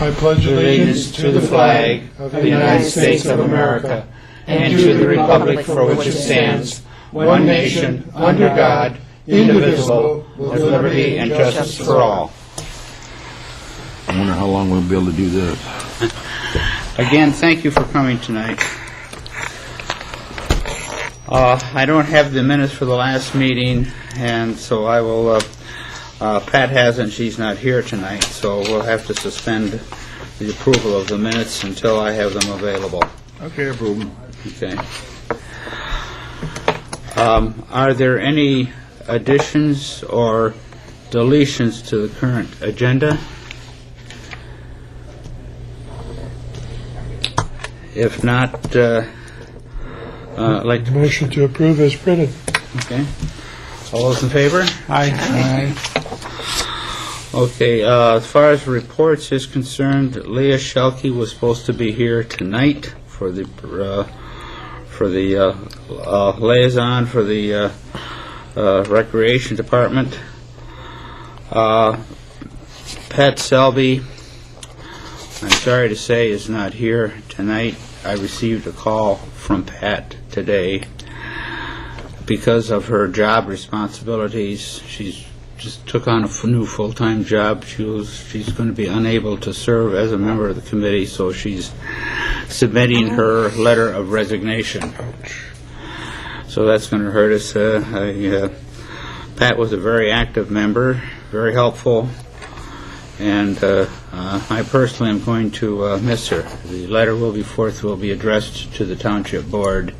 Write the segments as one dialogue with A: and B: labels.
A: I pledge allegiance to the flag of the United States of America and to the republic for which it stands, one nation, under God, indivisible, with liberty and justice for all.
B: I wonder how long we'll be able to do this.
C: Again, thank you for coming tonight. I don't have the minutes for the last meeting, and so I will, Pat hasn't, she's not here tonight, so we'll have to suspend the approval of the minutes until I have them available.
B: Okay, approve them.
C: Okay. Are there any additions or deletions to the current agenda? If not, like to...
A: Motion to approve as printed.
C: Okay. All those in favor?
A: Aye.
C: Okay, as far as reports is concerned, Leah Shelke was supposed to be here tonight for the liaison for the Recreation Department. Pat Selby, I'm sorry to say, is not here tonight. I received a call from Pat today. Because of her job responsibilities, she's just took on a new full-time job. She's going to be unable to serve as a member of the committee, so she's submitting her letter of resignation. So that's going to hurt us. Pat was a very active member, very helpful, and I personally am going to miss her. The letter will be addressed to the Township Board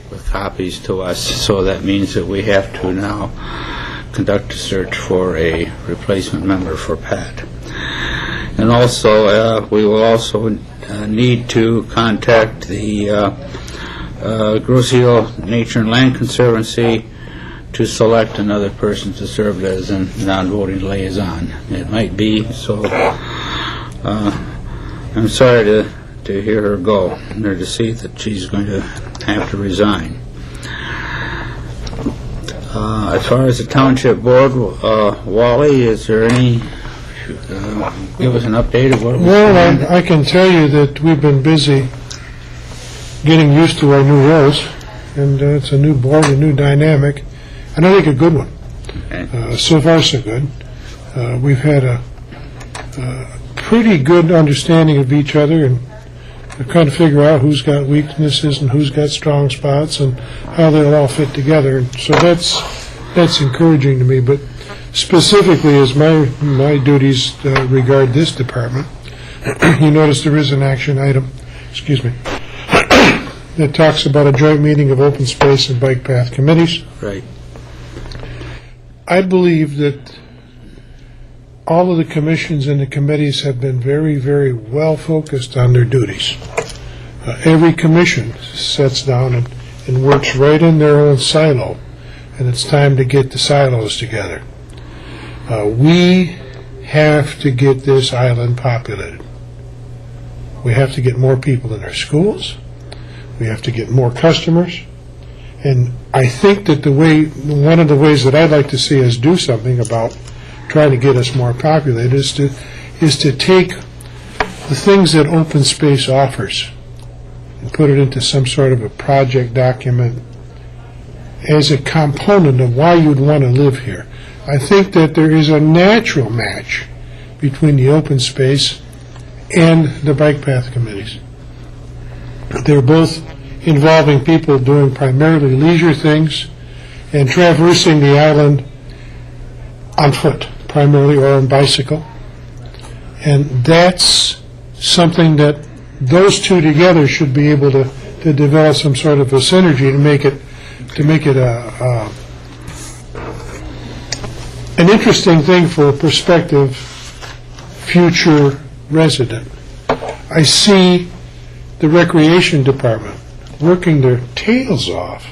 C: with copies to us, so that means that we have to now conduct a search for a replacement member for Pat. And also, we will also need to contact the Grosse Ile Nature and Land Conservancy to select another person to serve as a non-voting liaison. It might be, so I'm sorry to hear her go, or to see that she's going to have to resign. As far as the Township Board, Wally, is there any, give us an update of what...
A: Well, I can tell you that we've been busy getting used to our new roles, and it's a new board, a new dynamic, and I think a good one.
C: Okay.
A: So far, so good. We've had a pretty good understanding of each other, and we're trying to figure out who's got weaknesses and who's got strong spots and how they'll all fit together. And so that's encouraging to me. But specifically, as my duties regard this department, you notice there is an action item, that talks about a joint meeting of open space and bike path committees.
C: Right.
A: I believe that all of the commissions and the committees have been very, very well focused on their duties. Every commission sits down and works right in their own silo, and it's time to get the silos together. We have to get this island populated. We have to get more people in our schools. We have to get more customers. And I think that one of the ways that I'd like to see us do something about trying to get us more populated is to take the things that open space offers and put it into some sort of a project document as a component of why you'd want to live here. I think that there is a natural match between the open space and the bike path committees. They're both involving people doing primarily leisure things and traversing the island on foot, primarily, or on bicycle. And that's something that those two together should be able to develop some sort of a synergy to make it an interesting thing for a prospective future resident. I see the Recreation Department working their tails off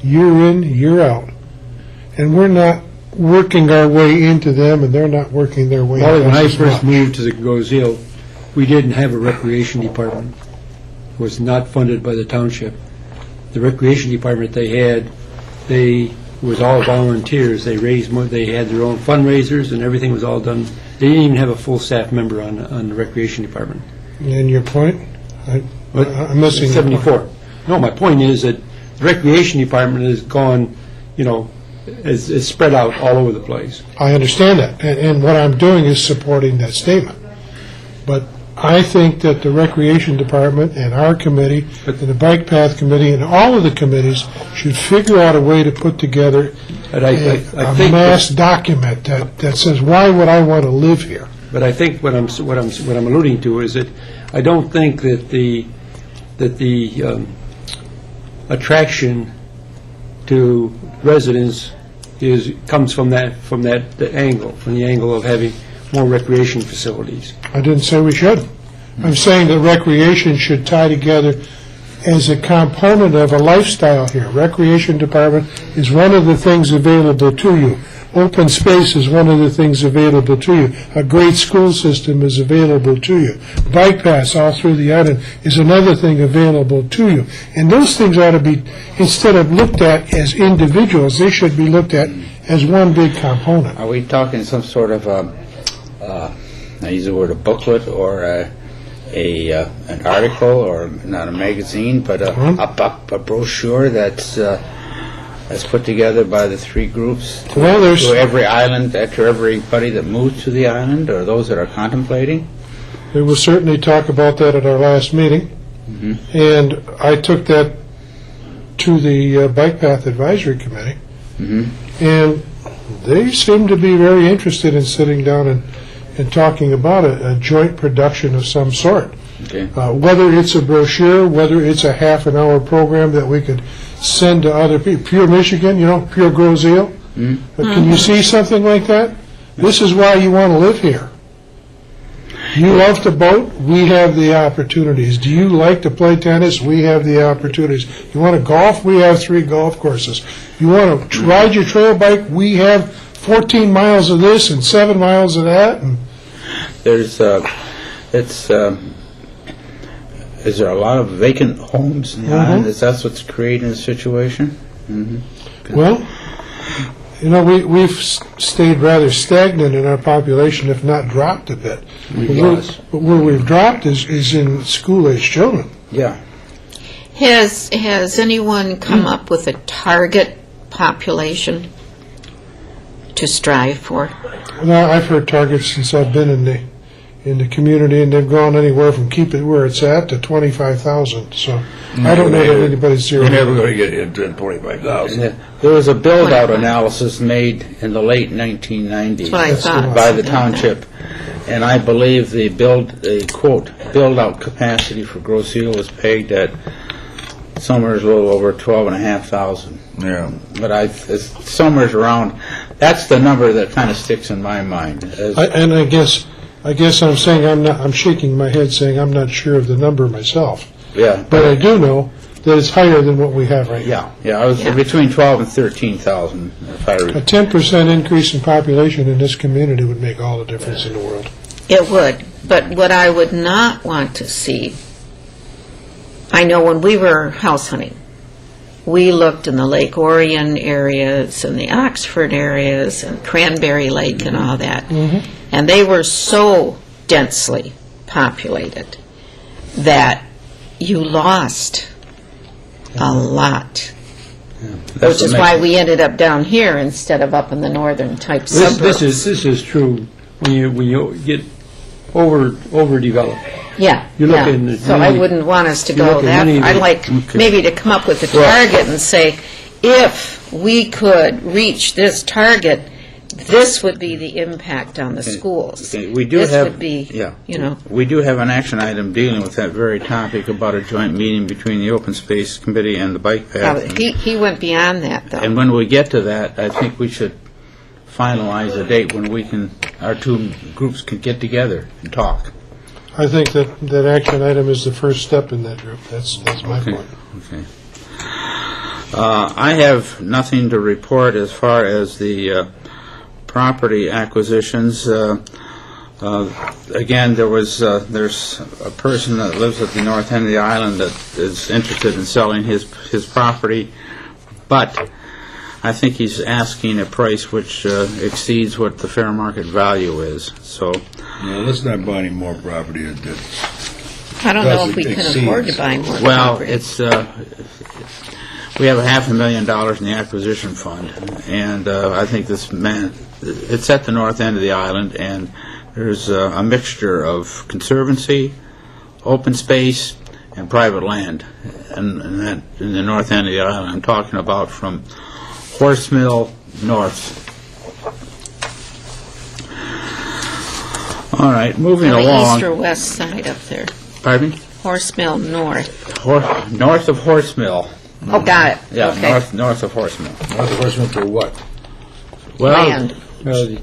A: year in, year out, and we're not working our way into them, and they're not working their way into us.
D: When I first moved to the Grosse Ile, we didn't have a recreation department. It was not funded by the township. The recreation department they had, they was all volunteers. They raised money, they had their own fundraisers, and everything was all done. They didn't even have a full staff member on the recreation department.
A: And your point? I'm missing the point.
D: 74. No, my point is that the recreation department has gone, is spread out all over the place.
A: I understand that, and what I'm doing is supporting that statement. But I think that the Recreation Department and our committee, and the Bike Path Committee, and all of the committees should figure out a way to put together
D: But
A: a
D: think
A: mass document that says, why would I want to live here?
D: But I think what I'm alluding to is that I don't think that the attraction to residents comes from the angle of having more recreation facilities.
A: I didn't say we should. I'm saying that recreation should tie together as a component of a lifestyle here. Recreation department is one of the things available to you. Open space is one of the things available to you. A great school system is available to you. Bike paths all through the island is another thing available to you. And those things ought to be, instead of looked at as individuals, they should be looked at as one big component.
C: Are we talking some sort of I use the word a booklet or an article, or not a magazine, but a brochure that's put together by the three groups to every island, to everybody that moves to the island or those that are contemplating?
A: There was certainly talk about that at our last meeting, and I took that to the Bike Path Advisory Committee, and they seem to be very interested in sitting down and talking about a joint production of some sort.
C: Okay.
A: Whether it's a brochure, whether it's a half-an-hour program that we could send to other people. Pure Michigan, Pure Grows Eel. Can you see something like that? This is why you want to live here. You love to boat? We have the opportunities. Do you like to play tennis? We have the opportunities. You want to golf? We have 3 golf courses. You want to ride your trail bike? We have 14 miles of this and 7 miles of that. And
C: There's, is there a lot of vacant homes in the island? Is that what's creating the situation?
A: Well, we've stayed rather stagnant in our population, if not dropped a bit. But where we've dropped is in school-age children.
C: Yeah.
E: Has anyone come up with a target population to strive for?
A: Well, I've heard targets since I've been in the community, and they've gone anywhere from keep it where it's at to 25,000. So I don't know that anybody's
B: You're
A: zero.
B: never going to get into 25,000.
C: There was a build-out analysis made in the late 1990s
E: That's what I thought.
C: by the township, and I believe the quote build-out capacity for Grosse Ile was pegged at somewhere a little over 12,500.
B: Yeah.
C: But it's somewhere around. That's the number that kind of sticks in my mind.
A: I guess I'm saying I'm shaking my head saying I'm not sure of the number myself.
C: Yeah.
A: But I do know that it's higher than what we have right now.
C: Yeah. I was between 12 and 13,000. If I
A: A 10% increase in population in this community would make all the difference in the world.
E: It would, but what I would not want to see, I know when we were house hunting, we looked in the Lake Orion areas and the Oxford areas and Cranberry Lake and all that, and they were so densely populated that you lost a lot. Which is why we ended up down here instead of up in the northern type suburbs.
D: This is true when you get overdeveloped.
E: Yeah,
D: You look in the
E: so I
D: many-
E: wouldn't want us to
D: you
E: go
D: look at
E: that,
D: many of
E: I'd
D: the-
E: like maybe to come up with a target and say, if we could reach this target, this would be the impact on the schools.
C: Okay, we do
E: This
C: have,
E: would be,
C: we do have an action item dealing with that very topic about a joint meeting between the Open Space Committee and the Bike Path.
E: he went beyond that, though.
C: And when we get to that, I think we should finalize a date when our two groups can get together and talk.
A: I think that action item is the first step in that group. That's my point.
C: Okay. I have nothing to report as far as the property acquisitions. Again, there's a person that lives at the north end of the island that is interested in selling his property, but I think he's asking a price which exceeds what the fair market value is, so...
B: No, let's not buy any more property that
E: I don't know if we
B: Does it
E: can afford to
B: exceed-
E: buy more
C: Well,
E: property.
C: it's, we have $500,000 in the acquisition fund, and I think this man, it's at the north end of the island, and there's a mixture of conservancy, open space, and private land, and that in the north end of the island. I'm talking about from Horse Mill north. All right, moving
E: On the
C: along.
E: east or west side up there.
C: Pardon me?
E: Horse Mill North.
C: North of Horse Mill.
E: Oh, got it.
C: Yeah,
E: Okay.
C: north of Horse Mill.
B: Not the first one for what?
C: Well,
E: Land.
D: Well, you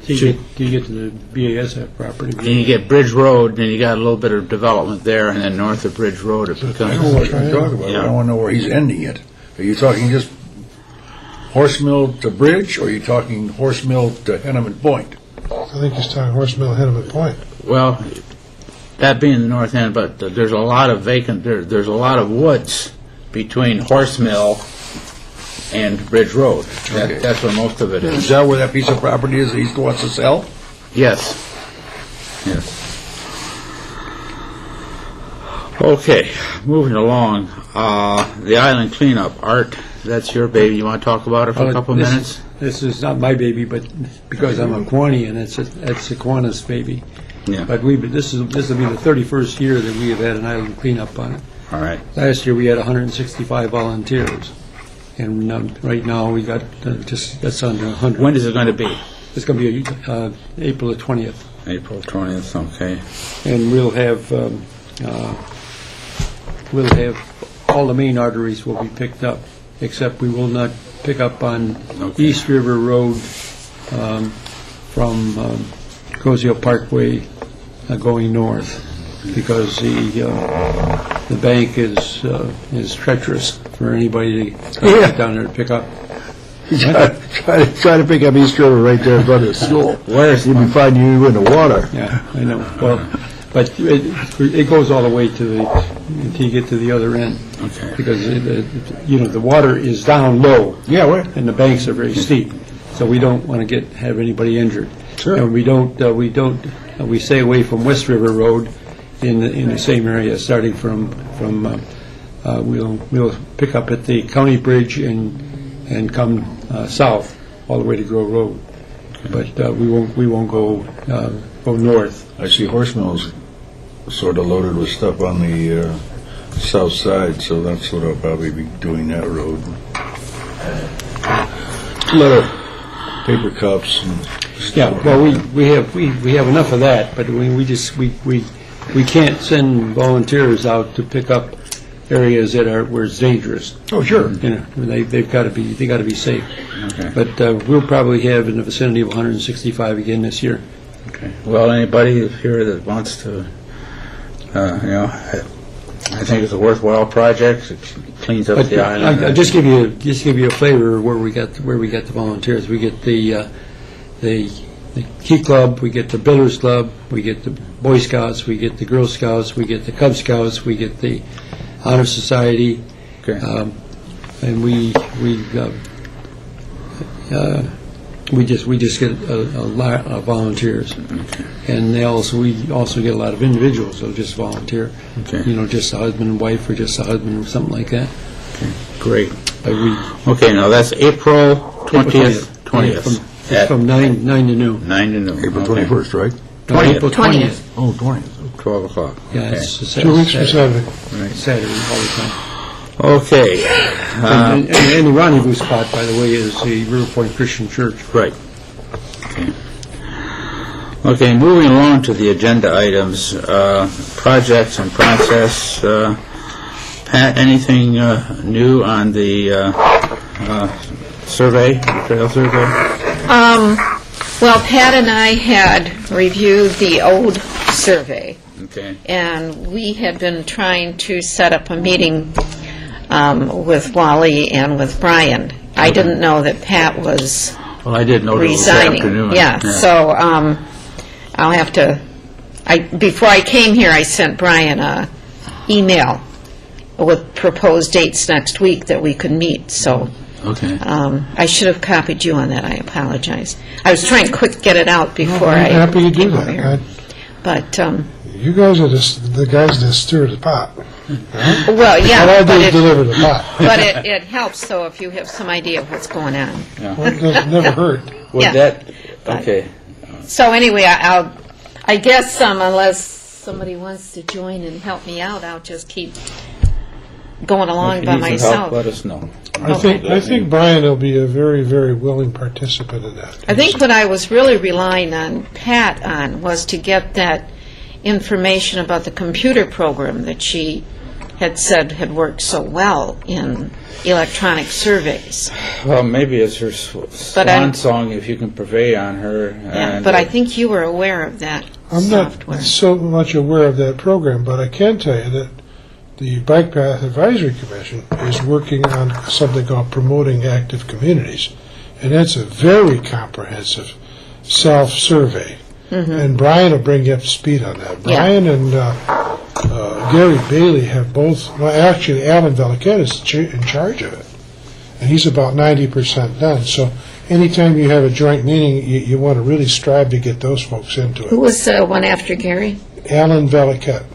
D: get to the BASF property.
C: then you get Bridge Road, then you got a little bit of development there, and then north of Bridge Road it
B: I know
C: becomes...
B: what you're talking about,
C: Yeah.
B: I don't know where he's ending it. Are you talking just Horse Mill to Bridge, or are you talking Horse Mill to Henneman Point?
A: I think he's talking Horse Mill, Henneman Point.
C: Well, that being the north end, but there's a lot of vacant, there's a lot of woods between Horse Mill and Bridge Road.
B: Okay.
C: That's where most of it
B: Is
C: is.
B: that where that piece of property is that he wants to sell?
C: Yes. Yes. Okay, moving along. The island cleanup. Art, that's your baby. You want to talk about it for a couple
D: This-
C: minutes?
D: This is not my baby, but because I'm a Quanian, it's a Kiwanis baby.
C: Yeah.
D: But this will be the 31st year that we have had an island cleanup on it.
C: All right.
D: Last year, we had 165 volunteers, and right now, we got that's under 100.
C: When is it going to be?
D: It's going to be April the 20th,
C: April 20th, okay.
D: and we'll have all the main arteries will be picked up, except we will not pick up on
C: Okay.
D: East River Road from Cozio Parkway going north, because the bank is treacherous for anybody to get down there to pick up.
B: Try to pick up East River right there in front of the school.
C: Where's
B: You'd be finding you in the water.
D: Yeah, I know. Well, but it goes all the way until you get to the other end,
C: Okay.
D: because the water is down low.
B: Yeah, where?
D: And the banks are very steep, so we don't want to have anybody injured.
B: Sure.
D: And we stay away from West River Road in the same area, starting from we'll pick up at the county bridge and come south all the way to Grove Road, but we won't go north.
B: I see Horse Mill's sort of loaded with stuff on the south side, so that's what I'll probably be doing that road. A lot of paper cups and stuff.
D: Yeah, well, we have enough of that, but we can't send volunteers out to pick up areas where it's dangerous.
B: Oh, sure.
D: They've got to be safe.
C: Okay.
D: But we'll probably have in the vicinity of 165 again this year.
C: Okay. Well, anybody here that wants to, I think it's a worthwhile project. It cleans up
D: But
C: the island.
D: I'll just give you a flavor of where we got the volunteers. We get the Key Club, we get the Builders Club, we get the Boy Scouts, we get the Girl Scouts, we get the Cub Scouts, we get the Honor Society,
C: Okay.
D: and we just get a lot of volunteers, and we also get a lot of individuals who just volunteer.
C: Okay.
D: Just a husband and wife, or just a husband or something like that.
C: Great.
D: But we
C: Okay, now that's April 20th.
D: From 9 to noon.
C: 9 to noon.
B: April
C: Okay.
B: 21st, right?
D: No, April
E: 20th.
B: Oh, 20th.
C: 12 o'clock.
D: Yeah,
C: Okay.
D: it's
A: 2 weeks from Saturday.
D: Saturday all the time.
C: Okay.
D: And the rendezvous spot, by the way, is the River Point Christian Church.
C: Right. Okay. Okay, moving along to the agenda items, projects and process. Pat, anything new on the survey, the trail survey?
E: Well, Pat and I had reviewed the old survey,
C: Okay.
E: and we had been trying to set up a meeting with Wally and with Brian. I didn't know that Pat was
C: Well, I did notice this
E: resigning.
C: afternoon.
E: Yeah, so I'll have to, before I came here, I sent Brian a email with proposed dates next week that we could meet, so
C: Okay.
E: I should have copied you on that, I apologize. I was trying to quick get it out before
A: I'm
E: I
A: happy you do
E: came over
A: that.
E: here. But,
A: You guys are the guys that stir the pot.
E: well, yeah,
A: All I do
E: but
A: is
E: it,
A: deliver the pot.
E: but it helps, though, if you have some idea of what's going on.
A: Well, it doesn't never hurt.
C: Would
E: Yeah.
C: that, okay.
E: So anyway, I guess unless somebody wants to join and help me out, I'll just keep going along
C: If you
E: by
C: need some help,
E: myself.
C: let us know.
A: I think Brian will be a very, very willing participant in that.
E: I think what I was really relying on Pat on was to get that information about the computer program that she had said had worked so well in electronic surveys.
C: Well, maybe it's her
E: But I-
C: swan song if you can purvey on her.
E: Yeah,
C: and,
E: but I think you were aware of that
A: I'm not
E: software.
A: so much aware of that program, but I can tell you that the Bike Path Advisory Commission is working on something called Promoting Active Communities. And that's a very comprehensive self-survey. And Brian will bring you up to speed on that.
E: Yeah.
A: Brian and Gary Bailey have both, well, actually, Alan Veliquette is in charge of it. And he's about 90% done. So anytime you have a joint meeting, you want to really strive to get those folks into
E: Who
A: it.
E: was the one after Gary?
A: Alan Veliquette,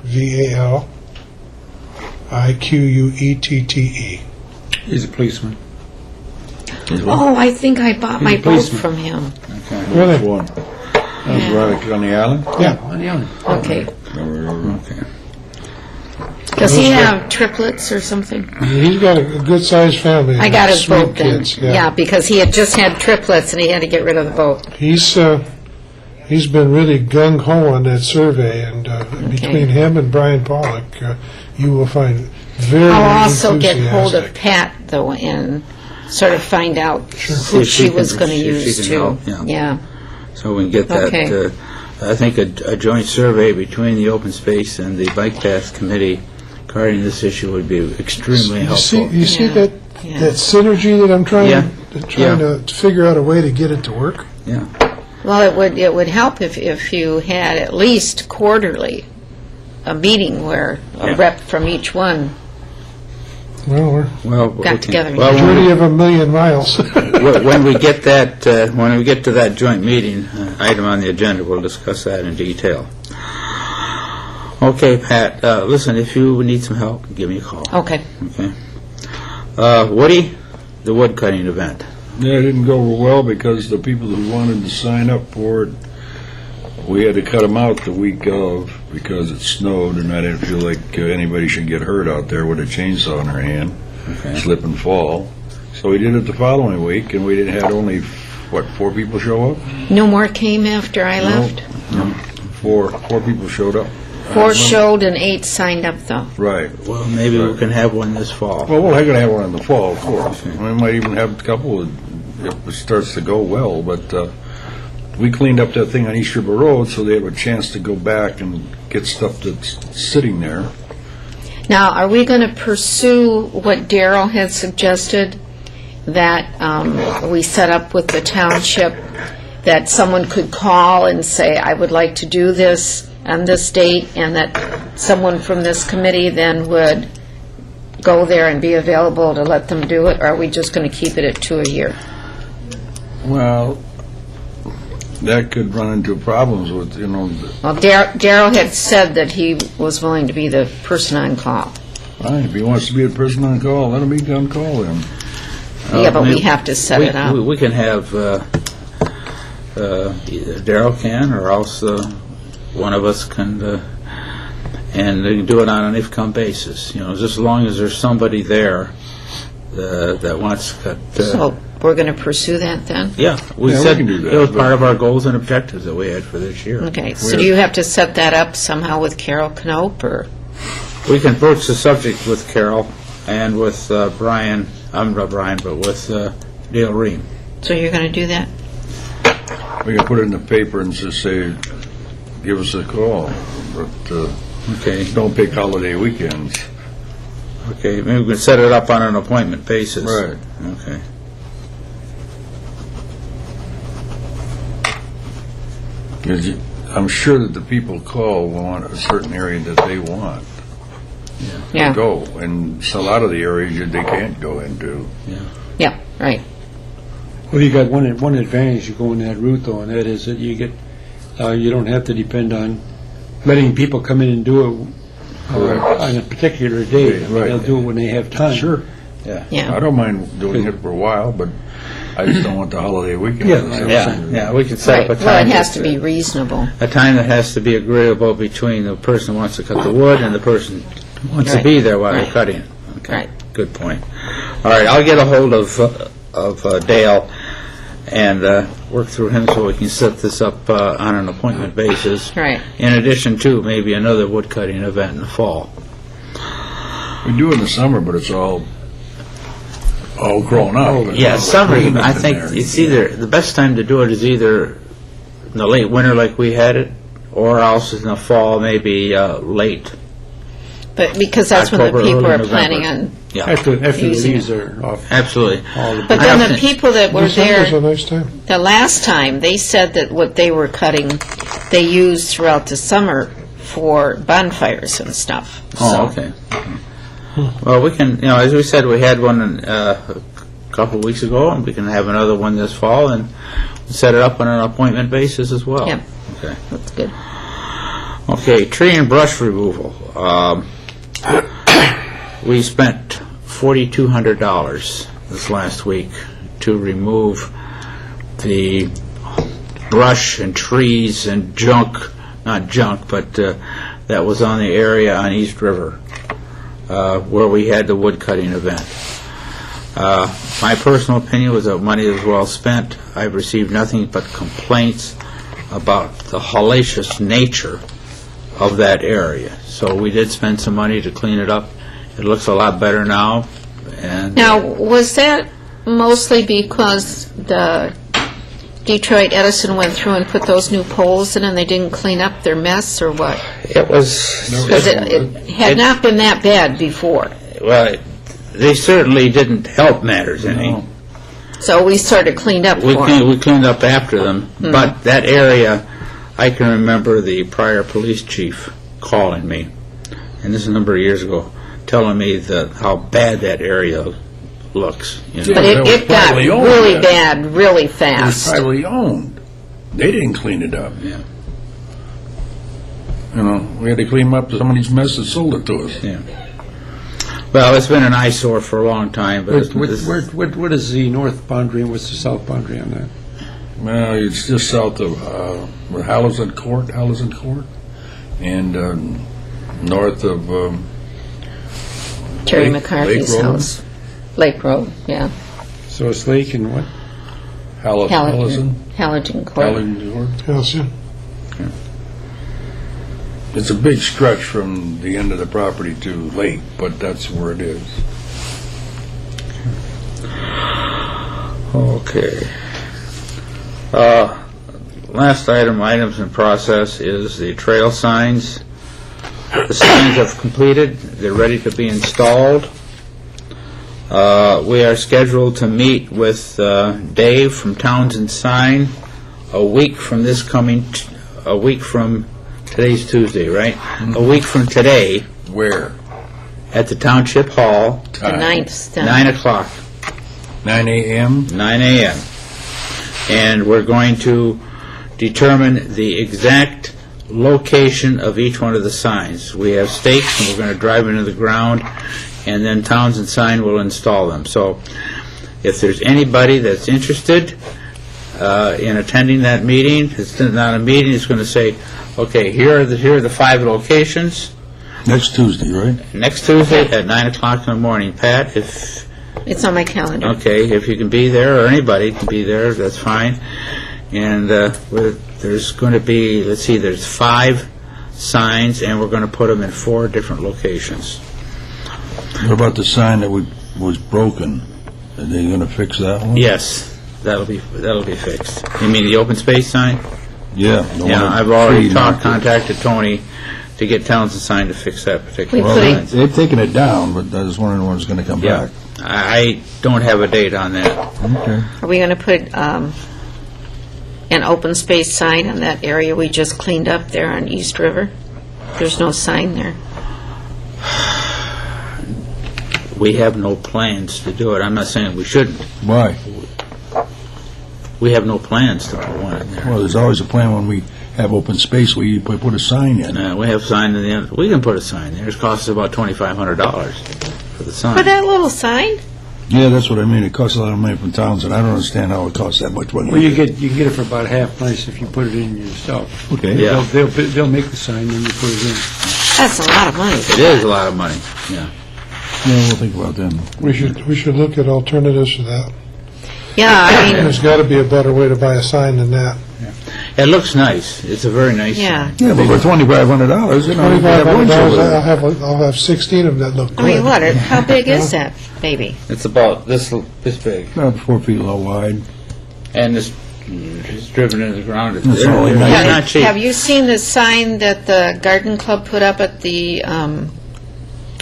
A: Valiquuette.
D: He's a policeman.
E: Oh, I think I bought my
D: a
E: boat
D: policeman.
E: from him.
A: Really?
B: Which one? That's right on the island?
A: Yeah.
D: On the island.
E: Okay.
C: Okay.
E: Does he have triplets or something?
A: He's got a good-sized family.
E: I got his
A: Sweet
E: boat then.
A: kids,
E: Yeah, because he had just had triplets and he had to get rid of the boat.
A: He's been really gung-ho on that survey, and between him and Brian Pollock, you will find very
E: I'll also get hold of
A: enthusiastic.
E: Pat, though, and sort of find out
C: See
E: who
C: if
E: she
C: she
E: was
C: can-
E: going to
C: see if she
E: use,
C: can
E: too.
C: help, yeah. So we can get that,
E: Okay.
C: I think a joint survey between the Open Space and the Bike Path Committee regarding this issue would be extremely
A: You
C: helpful.
A: see
E: Yeah.
A: that
E: Yeah.
A: that synergy that I'm trying
C: Yeah.
A: to figure out a way to get it to work?
C: Yeah.
E: Well, it would help if you had at least quarterly a meeting where a
C: Yeah.
E: rep from each one.
A: Well,
C: Well,
E: Got together.
C: Well,
A: journey of a million miles.
C: when we get that, when we get to that joint meeting item on the agenda, we'll discuss that in detail. Okay, Pat, listen, if you need some help, give me a call.
E: Okay.
C: Okay. Woody, the wood cutting event.
B: Yeah, it didn't go over well because the people who wanted to sign up for it, we had to cut them out the week of because it snowed, and I didn't feel like anybody should get hurt out there with a chainsaw in their hand,
C: Okay.
B: slip and fall. So we did it the following week, and we had only, 4 people show up?
E: No more came after I left?
B: Four people showed up.
E: 4 showed and 8 signed up, though.
B: Right.
C: Well, maybe we can have one this fall.
B: Well, we're going to have one in the fall, of course. We might even have a couple if it starts to go well, but we cleaned up that thing on East River Road so they have a chance to go back and get stuff that's sitting there.
E: Now, are we going to pursue what Darrell had suggested, that we set up with the township, that someone could call and say, I would like to do this on this date, and that someone from this committee then would go there and be available to let them do it, or are we just going to keep it at 2 a year?
B: Well, that could run into problems with,
E: Well, Darrell had said that he was willing to be the person on call.
B: fine, if he wants to be a person on call, let him be on call then.
E: Yeah, but we have to set it up.
C: We can have, either Darrell can, or else one of us can, and they can do it on an if-come basis, just as long as there's somebody there that wants to cut.
E: So we're going to pursue that then?
C: Yeah, we
B: Yeah, we
C: said
B: can do that,
C: it was
B: but-
C: part of our goals and objectives that we had for this year.
E: Okay, so do you have to set that up somehow with Carol Knope, or?
C: We can broach the subject with Carol and with Brian, I'm not Brian, but with Dale Ream.
E: So you're going to do that?
B: We can put it in the paper and just say, give us a call, but
C: Okay,
B: don't pick holiday weekends.
C: okay, maybe we can set it up on an appointment basis.
B: Right.
C: Okay.
B: Because I'm sure that the people call want a certain area that they want to
E: Yeah.
B: go, and so a lot of the areas they can't go into.
C: Yeah.
E: Right.
D: Well, you got one advantage you go in that route, though, and that is that you get, you don't have to depend on letting people come in and do it on a particular day.
B: Right.
D: They'll do it when they have time.
B: Sure.
E: Yeah.
B: I don't mind doing it for a while, but I just don't want the holiday weekend.
C: Yeah, we can set
E: Right.
C: up a time.
E: Well, it has to
C: that-
E: be reasonable.
C: A time that has to be agreeable between the person who wants to cut the wood and the person who wants to
E: Right.
C: be there while they're
E: Right.
C: cutting it. Okay.
E: Right.
C: Good point. All right, I'll get a hold of Dale and work through him so we can set this up on an appointment basis.
E: Right.
C: In addition to maybe another wood cutting event in the fall.
B: We do it in the summer, but it's all grown up.
C: Yeah, summer,
B: Green up
C: I
B: in
C: think
B: there.
C: it's either, the best time to do it is either in the late winter like we had it, or else in the fall, maybe late.
E: But because that's when
C: October,
E: the people
C: early
E: are
C: November.
E: planning on,
C: Yeah,
D: After the
E: Using
D: leaves are off.
C: absolutely.
D: All the
E: but
C: I
E: then
C: don't
E: the
C: think-
E: people that were
A: December's a
E: there
A: nice time.
E: the last time, they said that what they were cutting, they used throughout the summer for bonfires and stuff.
C: Oh,
E: So-
C: okay. Well, we can, as we said, we had one a couple of weeks ago, and we can have another one this fall, and set it up on an appointment basis as well.
E: Yeah.
C: Okay.
E: That's good.
C: Okay, tree and brush removal. We spent $4,200 this last week to remove the brush and trees and junk, not junk, but that was on the area on East River where we had the wood cutting event. My personal opinion was that money was well spent. I've received nothing but complaints about the hellacious nature of that area. So we did spend some money to clean it up. It looks a lot better now. And
E: Now, was that mostly because the Detroit Edison went through and put those new poles in and they didn't clean up their mess, or what?
C: it was,
E: Because it had not been that bad before.
C: well, they certainly didn't help matters any.
B: No.
E: So we sort of cleaned up
C: We
E: for
C: cleaned,
E: them.
C: we cleaned up after them, but that area, I can remember the prior police chief calling me, and this is a number of years ago, telling me how bad that area looks.
E: But
B: That was
E: it got
B: probably owned,
E: really
B: that.
E: bad, really
B: It was
E: fast.
B: privately owned. They didn't clean it up.
C: Yeah.
B: We had to clean up somebody's mess that sold it to us.
C: Yeah. Well, it's been an eyesore for a long time, but
D: What is the north boundary and what's the south boundary on that?
B: Well, it's just south of Hallison Court, and north of
E: Terry
B: Lake
E: McCarthy's
B: Road?
E: house. Lake Road, yeah.
D: So it's Lake and what?
B: Hallison.
E: Halligan Court.
B: Hallison Court.
A: Yes, yeah.
B: It's a big stretch from the end of the property to Lake, but that's where it is.
C: Okay. Last items in process is the trail signs. The signs have completed, they're ready to be installed. We are scheduled to meet with Dave from Townsend Sign a week from today's Tuesday, right? A week from today
B: Where?
C: at the Township Hall,
E: The ninth.
C: 9 o'clock.
B: 9 a.m.?
C: 9 a.m. And we're going to determine the exact location of each one of the signs. We have stakes, and we're going to drive into the ground, and then Townsend Sign will install them. So if there's anybody that's interested in attending that meeting, it's not a meeting, it's going to say, okay, here are the 5 locations,
B: Next Tuesday, right?
C: next Tuesday at 9 o'clock in the morning. Pat, if
E: It's on my calendar.
C: okay, if you can be there, or anybody can be there, that's fine. And there's going to be, let's see, there's 5 signs, and we're going to put them in 4 different locations.
B: What about the sign that was broken? Are they going to fix that one?
C: Yes, that'll be fixed. You mean the open space sign?
B: Yeah. the
C: Yeah,
B: one
C: I've already
B: tree knocked it.
C: contacted Tony to get Townsend Sign to fix that particular
E: We
B: Well,
E: put
C: sign.
B: they've taken it down, but I was wondering when it's going to come
C: Yeah,
B: back.
C: I don't have a date on that.
B: Okay.
E: Are we going to put an open space sign on that area we just cleaned up there on East River? There's no sign there.
C: We have no plans to do it. I'm not saying we shouldn't.
B: Why?
C: We have no plans to put one in there.
B: Well, there's always a plan when we have open space, we put a sign in.
C: We have sign in the end. We can put a sign there. It costs about $2,500 for the sign.
E: For that little sign?
B: Yeah, that's what I mean. It costs a lot of money from towns, and I don't understand how it costs that much money.
D: Well, you can get it for about half price if you put it in yourself.
B: Okay.
C: Yeah.
D: They'll make the sign, and you put it in.
E: That's a lot of money.
C: It is a lot of money, yeah.
B: Yeah, we'll think about them.
A: We should look at alternatives to that.
E: Yeah, I mean,
A: There's got to be a better way to buy a sign than that.
C: It looks nice. It's a very nice
E: yeah.
C: sign.
B: Yeah, but for $2,500, you know, you have one over
A: $2,500,
B: there.
A: I'll have 16 of them that look good.
E: I mean, what, how big is that baby?
C: It's about this big.
B: About 4 feet low wide.
C: And it's driven into the ground.
B: That's all I know.
C: They're not cheap.
E: Have you seen the sign that the garden club put up at the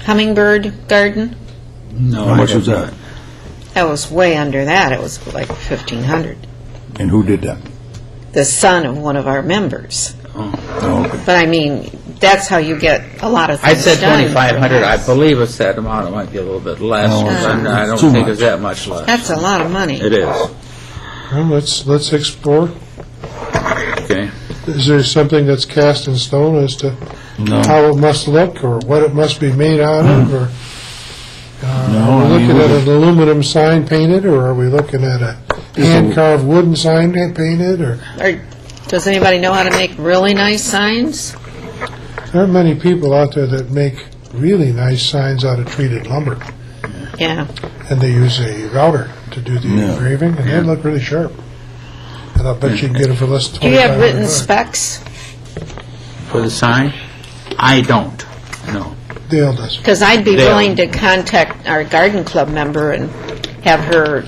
E: Hummingbird Garden?
C: No,
B: How
C: I
B: much was
C: haven't.
B: that?
E: That was way under that. It was like 1,500.
B: And who did that?
E: The son of one of our members.
B: Oh, okay.
E: But I mean, that's how you get a lot of
C: I
E: things
C: said
E: done.
C: 2,500. I believe it's that amount. It might be a little bit less.
B: No,
C: but I don't
B: too
C: think
B: much.
C: it's that much less.
E: That's a lot of money.
C: It is.
A: Well, let's explore.
C: Okay.
A: Is there something that's cast in stone as to
B: No.
A: how it must look or what it must be made out of? Or
B: No,
A: are
B: I
A: we
B: mean,
A: looking at an aluminum sign painted, or are we looking at a hand-carved wooden sign painted? Or
E: Or does anybody know how to make really nice signs?
A: there are many people out there that make really nice signs out of treated lumber,
E: Yeah.
A: and they use a router to do the
B: Yeah.
A: engraving, and they look really sharp. And I'll bet you can get them for less than
E: Do you have written
A: $2,500.
E: specs?
C: For the sign? I don't. No.
A: Dale does.
E: Because I'd be
C: Dale.
E: willing to contact our garden club member and have her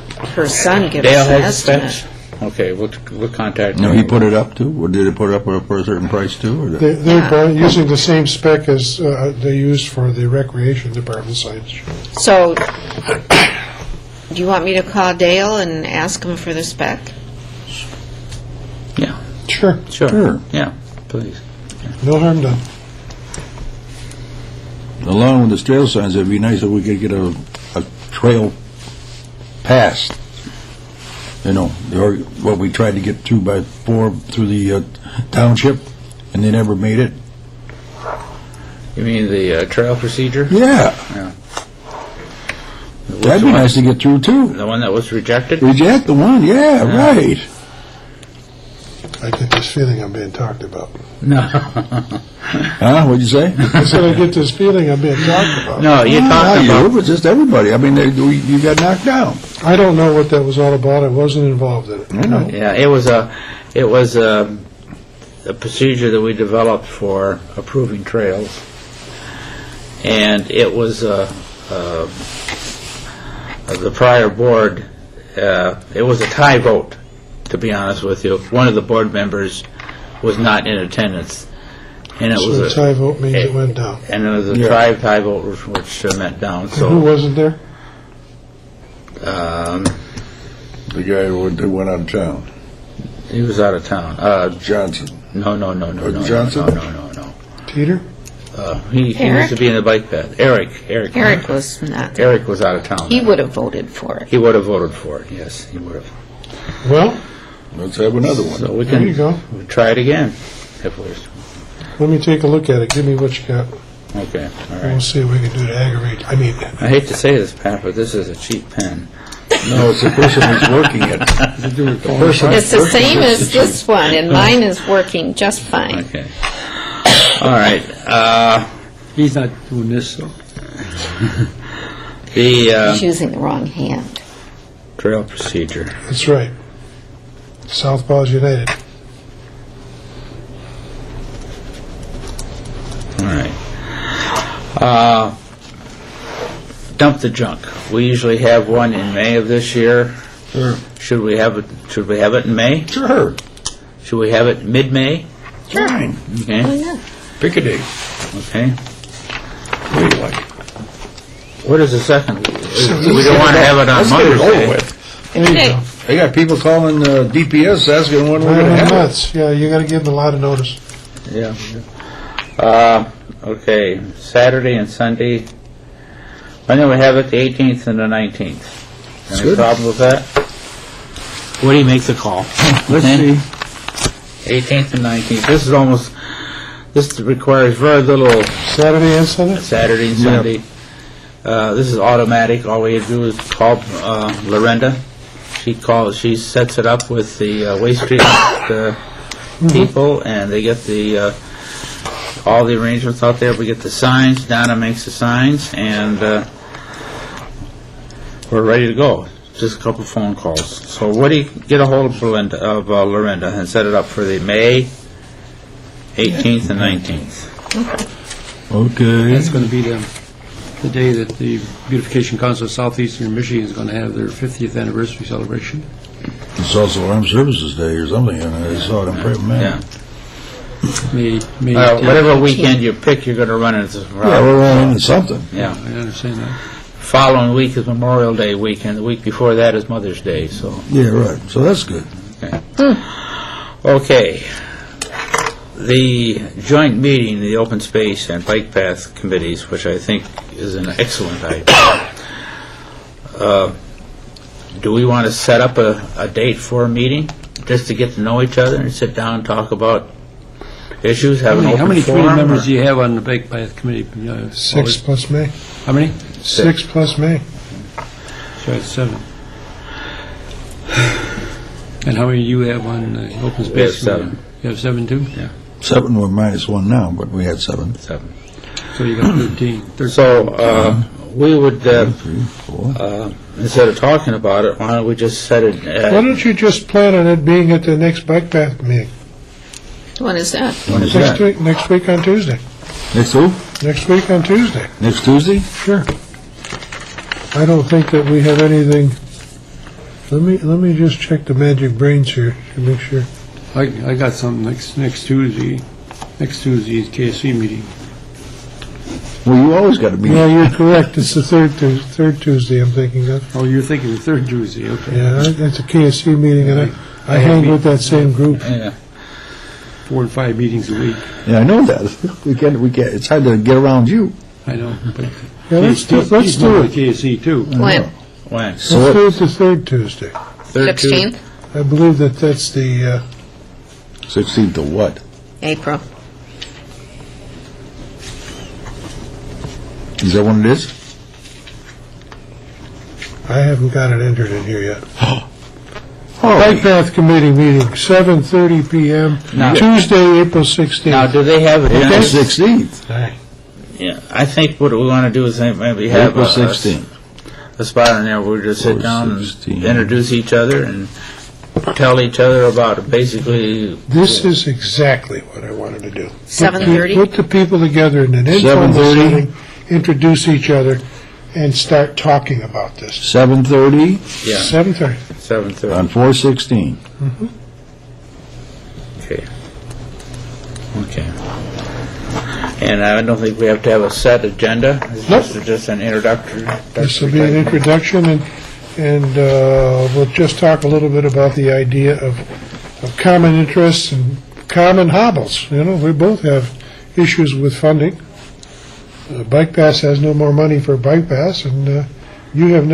E: son give
C: Dale
E: us an
C: has
E: estimate.
C: specs? Okay, we'll contact
B: No,
C: him.
B: he put it up too, or did it put it up for a certain price too, or?
A: They're using the same spec as they use for the recreation department signs.
E: So, do you want me to call Dale and ask him for the spec?
C: Yeah,
A: Sure,
C: sure. Yeah, please.
A: no harm done.
B: Along with the trail signs, it'd be nice if we could get a trail passed. You know, or what we tried to get through through the township, and they never made it.
C: You mean the trail procedure?
B: Yeah, that'd be nice to get through too.
C: The one that was rejected?
B: Reject the one, yeah, right.
A: I get this feeling I'm being talked about.
C: No.
B: Huh, what'd you say?
A: I said I get this feeling I'm being talked about.
C: No, you're
B: Not
C: talking
B: you,
C: about...
B: but just everybody. I mean, you got knocked down.
A: I don't know what that was all about. I wasn't involved in it.
B: I know.
C: Yeah, it was a procedure that we developed for approving trails, and it was the prior board. It was a tie vote, to be honest with you. One of the board members was not in attendance, and it
A: So
C: was
A: the tie vote means it went down.
C: and it was a
B: Yeah.
C: tie vote, which meant down.
A: And who
C: So
A: wasn't there?
B: The guy who went out of town,
C: he was out of town.
B: Johnson.
C: No,
B: Johnson?
C: no.
A: Peter?
C: He
E: Eric?
C: used to be in the bike path. Eric
E: Eric was not there.
C: Eric was out of town.
E: He would have voted for it.
C: He would have voted for it, yes, he would have.
A: Well,
B: Let's have another one.
C: So we
A: there you
C: can
A: go.
C: try it again, if we're,
A: Let me take a look at it. Give me what you got.
C: okay, all
A: We'll
C: right.
A: see what we can do to aggravate. I mean,
C: I hate to say this, Pat, but this is a cheap pen.
B: No, it's the person who's working it. The person
E: It's the same as this one, and mine is working just fine.
C: Okay. All right,
D: He's not doing this, so.
C: the
E: He's using the wrong hand.
C: trail procedure.
A: that's right. Southpaws United.
C: All right. Dump the junk. We usually have one in May of this year.
B: Sure.
C: Should we have it in May?
B: Sure.
C: Should we have it mid-May?
B: Fine.
C: Okay,
B: Pick a date.
C: okay.
B: What do you like?
C: What is the second? We don't want to have it on
B: Let's get it
C: Mother's
B: over
C: Day.
B: with.
A: There you
E: Okay.
A: go.
B: They got people calling DPS asking when we're going to
A: Driving
B: have it.
A: nuts. Yeah, you got to give them a lot of notice.
C: Yeah. Okay, Saturday and Sunday, And then we have it the 18th and the 19th. Any
B: good.
C: problem with that? What do you make the call?
B: Let's see.
C: 18th and 19th. This requires very little
A: Saturday and Sunday?
C: Saturday and Sunday. This is automatic. All we have to do is call Lorenda. She sets it up with the waste treatment people, and they get all the arrangements out there. We get the signs. Donna makes the signs, and we're ready to go. Just a couple phone calls. So what do you get a hold of Lorenda and set it up for the May 18th and 19th?
B: Okay.
D: That's going to be the day that the Beautification Council of Southeastern Michigan is going to have their 50th anniversary celebration.
B: It's also Armed Services Day or something, and I saw it in print,
C: Yeah.
D: May 10th.
C: Whatever weekend you pick, you're going to run into.
B: Yeah, we're running into something.
C: Yeah.
D: I understand that.
C: Following week is Memorial Day weekend. The week before that is Mother's Day. So
B: Yeah, right. So that's good.
C: okay. The joint meeting, the open space and bike path committees, which I think is an excellent idea. Do we want to set up a date for a meeting just to get to know each other and sit down and talk about issues? Have an
D: How
C: open
D: many committee
C: forum,
D: members
C: or-
D: do you have on the Bike Path Committee?
A: 6 plus May.
D: How many?
A: 6 plus May.
D: So that's 7. And how many do you have on the Open Space?
C: We have 7.
D: Committee? You have 7 too?
B: 7, we're -1 now, but we had 7.
C: 7.
D: So you got 13.
C: So we would,
B: 3, 4.
C: instead of talking about it, why don't we just set it
A: Why
C: at...
A: don't you just plan on it being at the next bike path meeting?
E: When is that?
C: When is
A: Next
C: that?
A: week, next week on Tuesday.
B: Next who?
A: Next week on Tuesday.
B: Next Tuesday?
A: Sure. I don't think that we have anything. Let me just check the magic brains here to make sure.
D: I got something next Tuesday. Next Tuesday is KSC meeting.
B: Well, you always got to be.
A: Yeah, you're correct. It's the third Tuesday I'm thinking of.
D: Oh, you're thinking the third Tuesday, okay.
A: Yeah, that's a KSC meeting, and I hang with that same group.
C: Yeah.
D: 4 and 5 meetings a week.
B: Yeah, I know that. We can't. It's hard to get around you.
D: I know, but
A: Yeah, let's do it.
D: KSC too.
E: When?
C: When?
A: Let's do it the third Tuesday.
C: Third Tuesday?
E: 16th?
A: I believe that's the
B: 16th of what?
E: April.
B: Is that when it is?
A: I haven't got it entered in here yet.
B: Oh,
A: Bike Path Committee meeting, 7:30 p.m.,
C: Now-
A: Tuesday, April 16th.
C: Now, do they have
B: April
C: agendas?
B: 16th.
A: Aye.
C: Yeah, I think what we want to do is maybe have
B: April 16th.
C: a spot in there where we just sit down and
B: 16.
C: introduce each other and tell each other about basically.
A: This is exactly what I wanted to do.
E: 7:30?
A: Put the people together in an informal
B: 7:30?
A: setting, introduce each other, and start talking about this.
B: 7:30
C: Yeah,
A: 7:30.
C: 7:30.
B: on 4/16.
C: Okay. Okay. And I don't think we have to have a set agenda. It's
A: Nope.
C: just an introductory.
A: This will be an introduction, and we'll just talk a little bit about the idea of common interests and common hobbles. You know, we both have issues with funding. Bike Pass has no more money for Bike Pass, and you have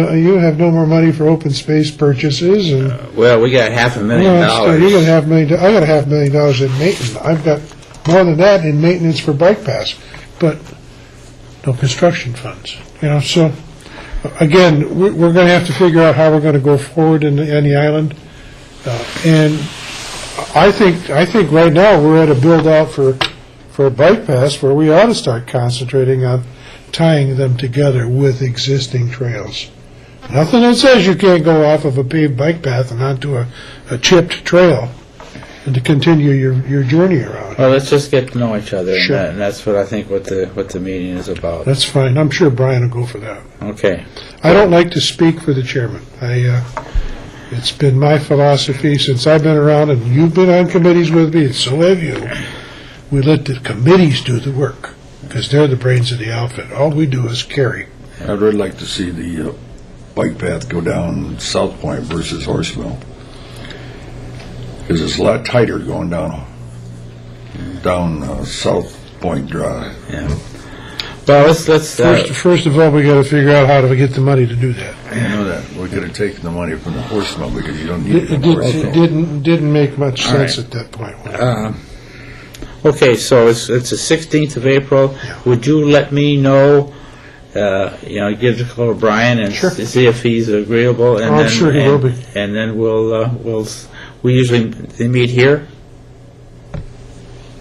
A: no more money for open space purchases. And
C: Well, we got $500,000.
A: you got $500,000. I got $500,000 in maintenance. I've got more than that in maintenance for Bike Pass, but no construction funds. You know, so again, we're going to have to figure out how we're going to go forward on the island, and I think right now we're at a build out for a Bike Pass where we ought to start concentrating on tying them together with existing trails. Nothing that says you can't go off of a paved bike path and onto a chipped trail and to continue your journey around.
C: Well, let's just get to know each other,
A: Sure.
C: and that's what I think what the meeting is about.
A: That's fine. I'm sure Brian will go for that.
C: Okay.
A: I don't like to speak for the chairman. It's been my philosophy since I've been around, and you've been on committees with me, and so have you. We let the committees do the work, because they're the brains of the outfit. All we do is carry.
B: I'd really like to see the bike path go down South Point versus Horseville. Because it's a lot tighter going down South Point Drive.
C: Yeah. Well, let's
A: First of all, we got to figure out how to get the money to do that.
B: I know that. We're going to take the money from the horse smell because you don't need it.
A: It didn't make much sense at that point.
C: okay, so it's the 16th of April. Would you let me know, give a call to Brian and
A: Sure.
C: see if he's agreeable? And
A: I'm sure he will be.
C: And then we usually, they meet here?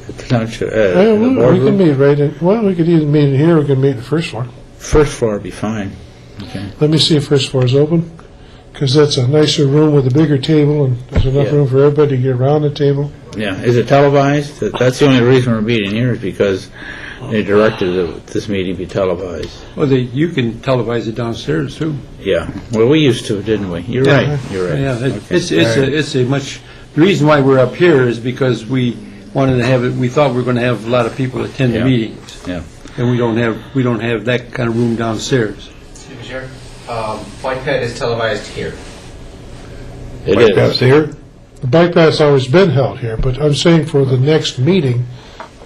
C: At the township, the
A: We
C: boardroom?
A: can meet right in, well, we could either meet in here or we could meet in the first floor.
C: First floor would be fine. Okay.
A: Let me see if first floor is open, because that's a nicer room with a bigger table, and there's enough
C: Yeah.
A: room for everybody to get around the table.
C: Yeah, is it televised? That's the only reason we're meeting here is because they directed that this meeting be televised.
D: Well, you can televise it downstairs, too.
C: Yeah, well, we used to, didn't we? You're
D: Yeah.
C: right, you're right.
D: Yeah,
C: Okay.
D: it's a much, the reason why we're up here is because we wanted to have it, we thought we were going to have a lot of people attend the
C: Yeah.
D: meetings.
C: Yeah.
D: And we don't have that kind of room downstairs.
F: Excuse me, Chair. Bike ped is televised here.
C: It
B: Bike
C: is.
B: path's here?
A: The bike path's always been held here, but I'm saying for the next meeting,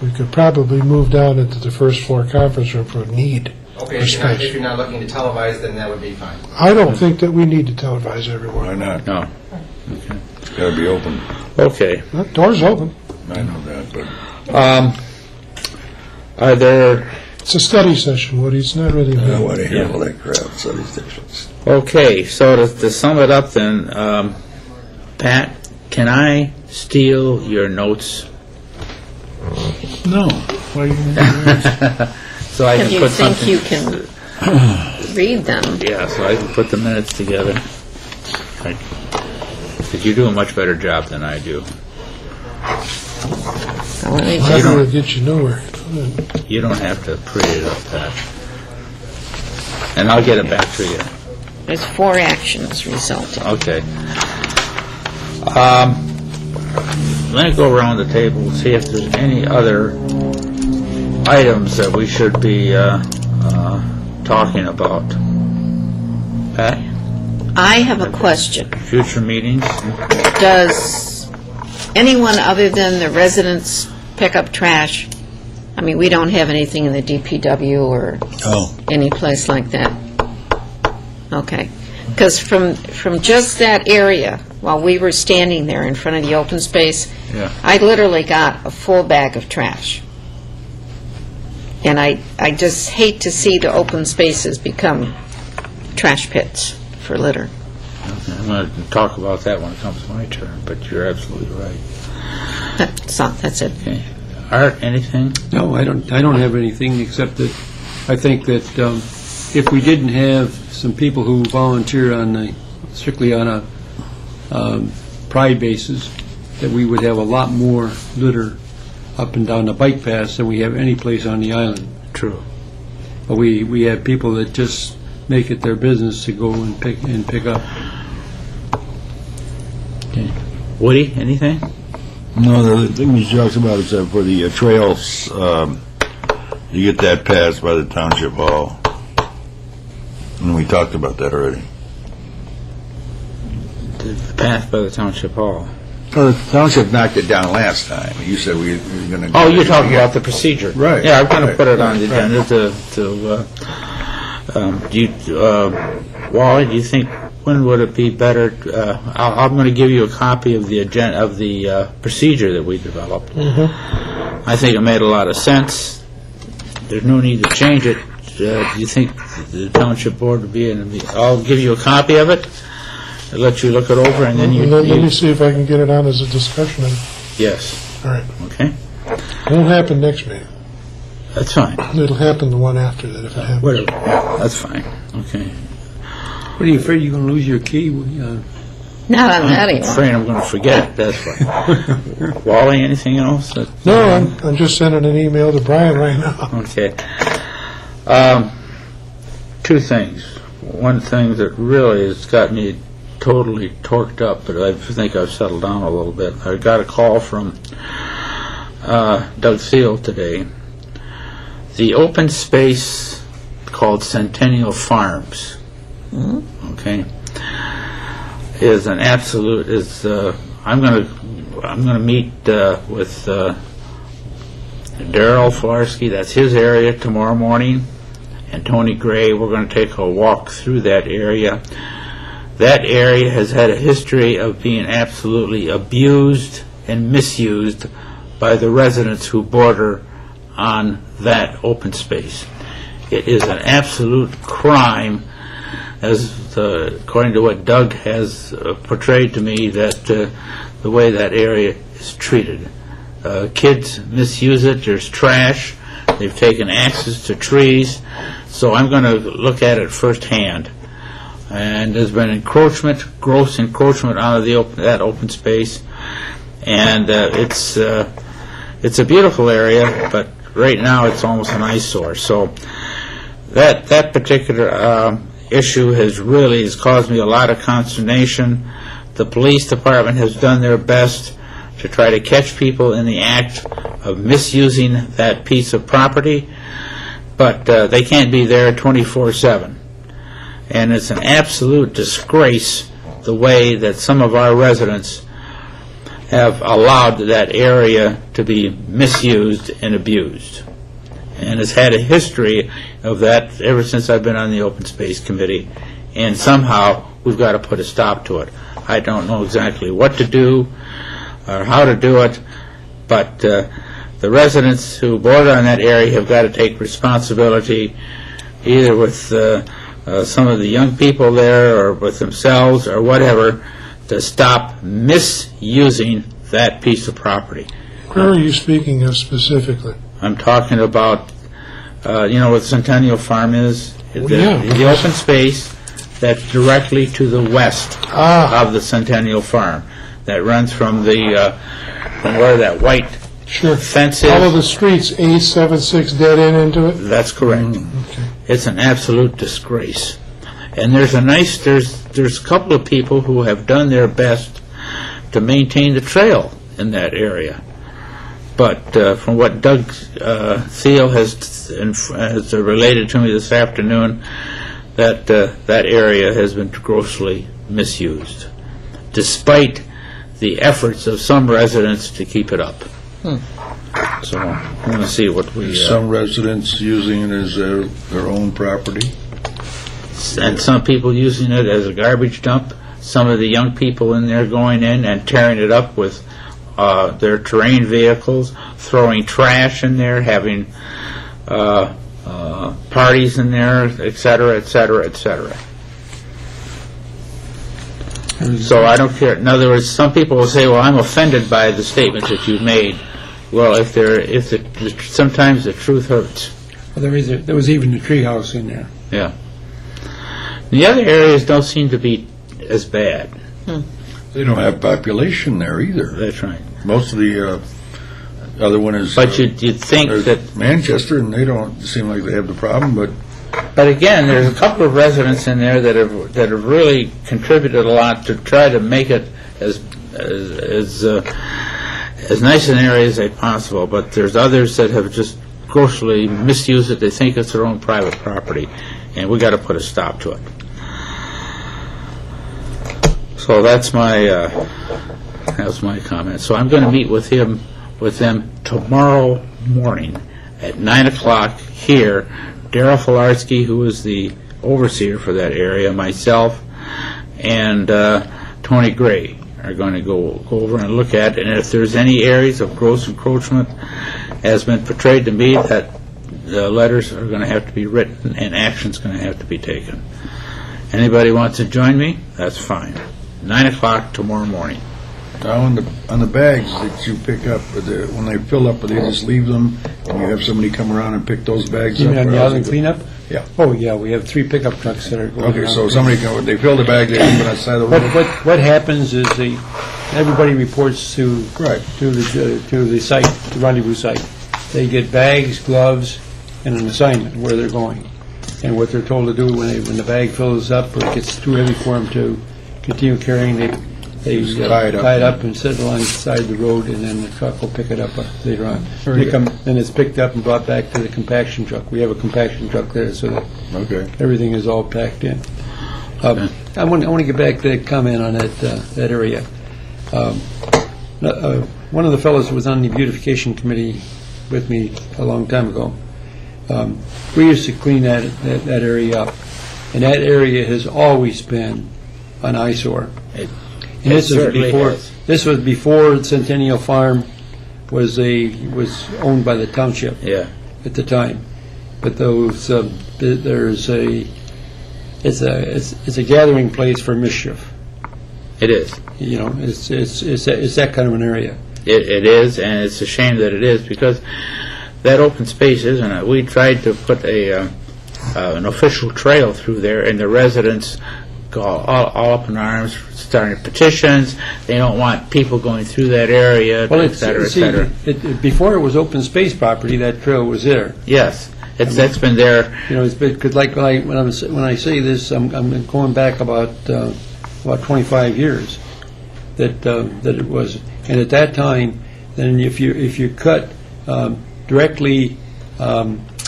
A: we could probably move down into the first floor conference room for need
F: Okay,
A: for
F: if you're, not,
A: space.
F: if you're not looking to televise, then that would be fine.
A: I don't think that we need to televise everywhere.
B: Why not?
C: No.
B: It's got to be open.
C: Okay.
A: That door's open.
B: I know that, but
C: Are there,
A: It's a study session, Woody. It's not really.
B: I don't want to hear all that crap, study stations.
C: okay, so to sum it up then, Pat, can I steal your notes
B: No. Why you gonna do that?
C: so I
E: If
C: can
E: you
C: put
E: think
C: something?
E: you can read them.
C: Yeah, so I can put the minutes together. Because you do a much better job than I do.
E: Well, let me
A: I'm
E: just-
A: not going to get you nowhere.
C: You don't have to pretty it up, Pat. And I'll get it back to you.
E: There's 4 actions resulting.
C: Okay. Let me go around the table and see if there's any other items that we should be talking about. Pat,
E: I have a question.
C: future meetings?
E: Does anyone other than the residents pick up trash? I mean, we don't have anything in the DPW or any place like that. Okay. Because from just that area, while we were standing there in front of the open space,
C: Yeah.
E: I literally got a full bag of trash. And I just hate to see the open spaces become trash pits for litter.
C: I'm going to talk about that when it comes to my turn, but you're absolutely right.
E: That's it.
C: Okay. Art, anything?
D: No, I don't have anything except that I think that if we didn't have some people who volunteer strictly on a pride basis, that we would have a lot more litter up and down the bike paths than we have any place on the island.
C: True.
D: But we have people that just make it their business to go and pick up.
C: Okay. Woody, anything?
B: No, the thing we talked about is that for the trails, you get that passed by the township hall. And we talked about that already.
C: The path by the township hall.
B: Well, the township knocked it down last time. You said we were going to...
C: Oh, you're talking about the procedure.
B: Right.
C: Yeah, I'm going to
B: Right.
C: put it on the
B: Right.
C: agenda Wally, do you think, when would it be better, I'm going to give you a copy of the agenda, of the procedure that we developed. I think it made a lot of sense. There's no need to change it. Do you think the township board would be I'll give you a copy of it, I'll let you look it over, and then
A: Let me see if I can get it on as a discussion.
C: Yes,
A: All right.
C: okay,
A: Won't happen next meeting.
C: that's fine.
A: It'll happen the one after that if it happens.
C: Whatever, that's fine, okay.
D: What, are you afraid you're going to lose your key?
E: Not on that
C: I'm
E: anymore.
C: afraid I'm going to forget it, that's why. Wally, anything else?
A: No, I'm just sending an email to Brian right now.
C: Okay. Two things. One thing that really has got me totally torqued up, but I think I've settled down a little bit. I got a call from Doug Field today. The open space called Centennial Farms, okay, is an absolute. I'm going to meet with Darrell Flarsky, that's his area, tomorrow morning, and Tony Gray. We're going to take a walk through that area. That area has had a history of being absolutely abused and misused by the residents who border on that open space. It is an absolute crime, according to what Doug has portrayed to me, that the way that area is treated. Kids misuse it. There's trash. They've taken axes to trees. So I'm going to look at it firsthand. And there's been encroachment, gross encroachment onto that open space. And it's a beautiful area, but right now it's almost an eyesore. So that particular issue has caused me a lot of consternation. The police department has done their best to try to catch people in the act of misusing that piece of property, but they can't be there 24/7. And it's an absolute disgrace the way that some of our residents have allowed that area to be misused and abused. And it's had a history of that ever since I've been on the Open Space Committee, and somehow we've got to put a stop to it. I don't know exactly what to do or how to do it, but the residents who border on that area have got to take responsibility, either with some of the young people there or with themselves or whatever, to stop misusing that piece of property.
A: Where are you speaking of specifically?
C: I'm talking about, what Centennial Farm is?
A: Yeah.
C: The open space that's directly to the west of the Centennial Farm, that runs from where that white
A: Sure.
C: fence is.
A: All of the streets, A76 dead end into it?
C: That's correct.
A: Okay.
C: It's an absolute disgrace. And there's a couple of people who have done their best to maintain the trail in that area. But from what Doug Thiel has related to me this afternoon, that area has been grossly misused, despite the efforts of some residents to keep it up. So I'm going to see what we...
B: Some residents using it as their own property.
C: And some people using it as a garbage dump. Some of the young people in there going in and tearing it up with their terrain vehicles, throwing trash in there, having parties in there, et cetera, et cetera, et cetera. So I don't care. In other words, some people will say, well, I'm offended by the statement that you've made. Well, sometimes the truth hurts.
D: Well, there was even a tree house in there.
C: Yeah. The other areas don't seem to be as bad.
B: They don't have population there either.
C: That's right.
B: Most of the other one is...
C: But you'd think that...
B: Manchester, and they don't seem like they have the problem, but...
C: But again, there's a couple of residents in there that have really contributed a lot to try to make it as nice an area as they possible. But there's others that have just grossly misused it. They think it's their own private property, and we got to put a stop to it. So that's my comment. So I'm going to meet with them tomorrow morning at 9 o'clock here. Darrell Flarsky, who is the overseer for that area, myself, and Tony Gray are going to go over and look at it. And if there's any areas of gross encroachment has been portrayed to me, that the letters are going to have to be written and action's going to have to be taken. Anybody wants to join me? That's fine. 9 o'clock tomorrow morning.
B: Now, on the bags that you pick up, when they fill up, they just leave them, and you have somebody come around and pick those bags
D: You
B: up?
D: mean on the island cleanup?
B: Yeah.
D: Oh, yeah, we have 3 pickup trucks that are going
B: Okay,
D: around.
B: so they fill the bag, they leave it outside the road?
D: What happens is everybody reports to the site, the rendezvous site. They get bags, gloves, and an assignment where they're going. And what they're told to do when the bag fills up or gets too heavy for them to continue carrying, they
B: Just tie it up.
D: and set it alongside the road, and then the truck will pick it up later on.
B: Very good.
D: Then it's picked up and brought back to the compaction truck. We have a compaction truck there, so that
B: Okay.
D: everything is all packed in. I want to get back to that comment on that area. One of the fellows who was on the beautification committee with me a long time ago. We used to clean that area up, and that area has always been an eyesore. And this was
C: certainly
D: before.
C: has.
D: This was before Centennial Farm was owned by the township
C: Yeah.
D: at the time. But those it's a gathering place for mischief.
C: It is.
D: You know, it's that kind of an area.
C: It is, and it's a shame that it is, because that open space, isn't it? We tried to put an official trail through there, and the residents go all up in arms, starting petitions. They don't want people going through that area, et cetera, et cetera.
D: Before it was open space property, that trail was there.
C: Yes, that's been there.
D: You know, it's been, 'cause like when I say this, I'm going back about 25 years that it was. And at that time, then if you cut directly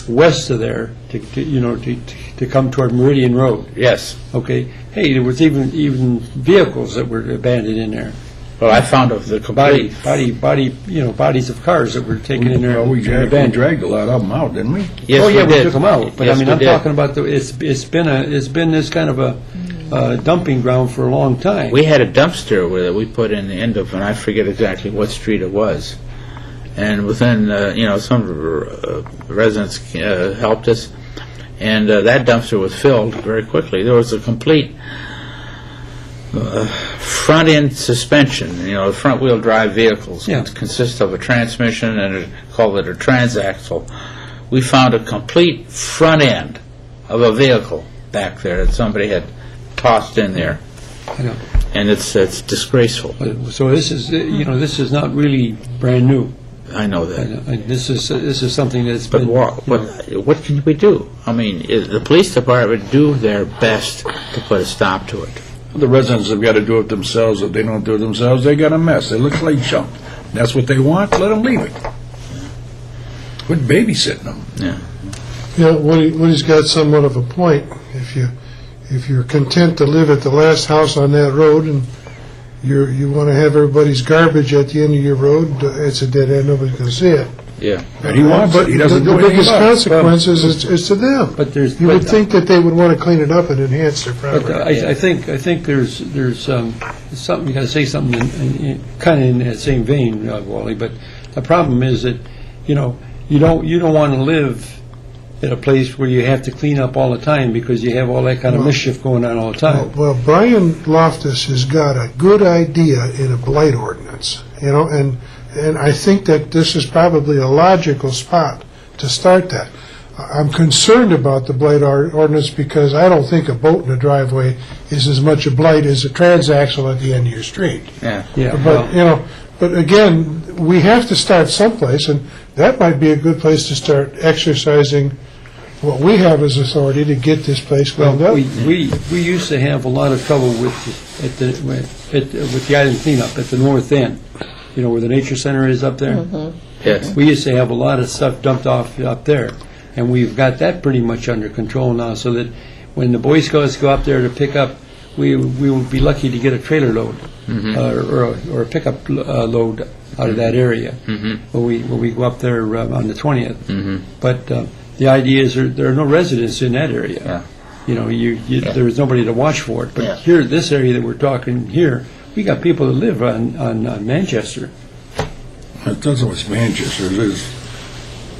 D: west of there to come toward Meridian Road,
C: Yes.
D: okay. Hey, there was even vehicles that were abandoned in there.
C: Well, I found of the complete.
D: Bodies of cars that were taken in there.
B: Well, we
D: and abandoned.
B: dragged a lot of them out, didn't we?
C: Yes,
D: Oh, yeah, we
C: did.
D: took them out. But
C: Yes,
D: I mean,
C: we
D: I'm
C: did.
D: talking about it's been this kind of a dumping ground for a long time.
C: We had a dumpster that we put in the end of, and I forget exactly what street it was. And within, some residents helped us, and that dumpster was filled very quickly. There was a complete front-end suspension, front-wheel drive vehicles.
D: Yeah.
C: It consists of a transmission and call it a transaxle. We found a complete front end of a vehicle back there that somebody had tossed in there.
D: I know.
C: And it's disgraceful.
D: So this is not really brand new.
C: I know that.
D: This is something that's
C: But
D: been.
C: what can we do? I mean, the police department do their best to put a stop to it.
B: The residents have got to do it themselves. If they don't do it themselves, they got a mess. They look like junk. That's what they want. Let them leave it. Quit babysitting them.
C: Yeah.
A: Yeah, Woody's got somewhat of a point. If you're content to live at the last house on that road and you want to have everybody's garbage at the end of your road, it's a dead end. Nobody's going to see it.
C: Yeah.
B: And he wants it. He doesn't
A: the
B: do anything
A: biggest
B: about it.
A: consequences is to them.
D: But
A: You would think that they would want to clean it up and enhance their
D: But
A: property.
D: I think there's something, you got to say something kind of in that same vein, Wally. But the problem is that you don't want to live at a place where you have to clean up all the time because you have all that kind of mischief going on all the time.
A: Well, Brian Loftus has got a good idea in a blight ordinance, and I think that this is probably a logical spot to start that. I'm concerned about the blight ordinance because I don't think a boat in a driveway is as much a blight as a transaxle at the end of your street.
C: Yeah.
D: Yeah,
A: But, but again, we have to start someplace, and that might be a good place to start exercising what we have as authority to get this place cleaned up.
D: we used to have a lot of trouble with the island cleanup at the north end. Where the nature center is up there.
C: Yes.
D: We used to have a lot of stuff dumped off up there, and we've got that pretty much under control now. So that when the Boy Scouts go up there to pick up, we will be lucky to get a trailer load or a pickup load out of that area when we go up there on the 20th. But the idea is there are no residents in that area.
C: Yeah.
D: There's nobody to watch for it. But
C: Yeah.
D: here, this area that we're talking here, we got people that live on Manchester.
B: It doesn't what's Manchester.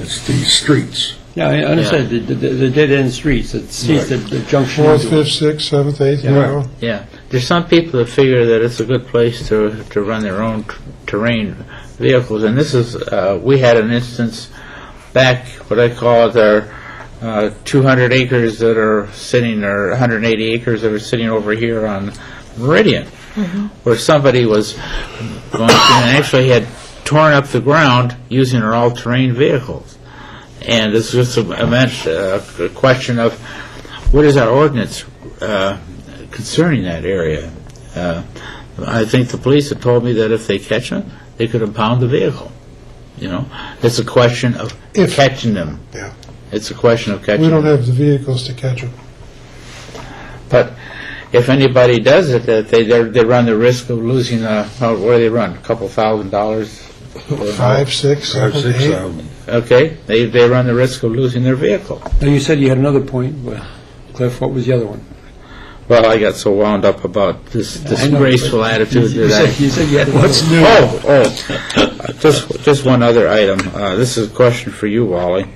B: It's these streets.
D: Yeah, I understand the dead-end streets, the junction.
A: 4th, 5th, 6th, 7th, 8th,
D: Yeah.
C: Yeah. There's some people that figure that it's a good place to run their own terrain vehicles, and this is we had an instance back, what I call it, our 200 acres that are sitting, or 180 acres that are sitting over here on Meridian, where somebody was going through and actually had torn up the ground using their all-terrain vehicles. And it's just a question of what is our ordinance concerning that area. I think the police have told me that if they catch them, they could impound the vehicle. It's a question of catching them.
A: Yeah.
C: It's a question of catching
A: We don't
C: them.
A: have the vehicles to catch them.
C: But if anybody does it, that they run the risk of losing what do they run? A couple $1,000?
A: $5, $6, $7, $8.
C: Okay, they run the risk of losing their vehicle.
D: Now, you said you had another point. Well, Cliff, what was the other one?
C: Well, I got so wound up about this
D: I know,
C: graceful
D: but
C: attitude
D: you
C: that
D: said, you said you had another
A: What's
D: one.
A: new?
C: just one other item. This is a question for you, Wally.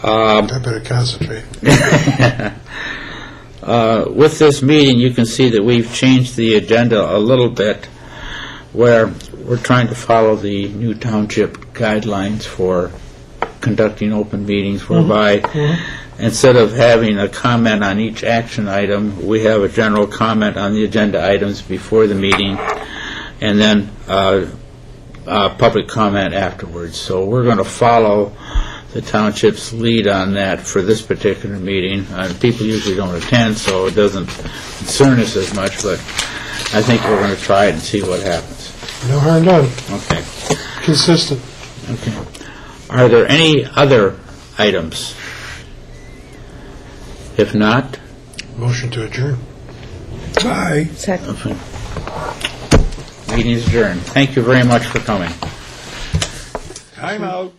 A: I better concentrate.
C: With this meeting, you can see that we've changed the agenda a little bit, where we're trying to follow the new township guidelines for conducting open meetings, whereby instead of having a comment on each action item, we have a general comment on the agenda items before the meeting, and then public comment afterwards. So we're going to follow the township's lead on that for this particular meeting. People usually don't attend, so it doesn't concern us as much, but I think we're going to try it and see what happens.
A: No harm done.
C: Okay.
A: Consistent.
C: Okay. Are there any other items? If not,
A: Motion to adjourn. Bye.
E: Second.
C: meeting is adjourned. Thank you very much for coming.
B: Time out.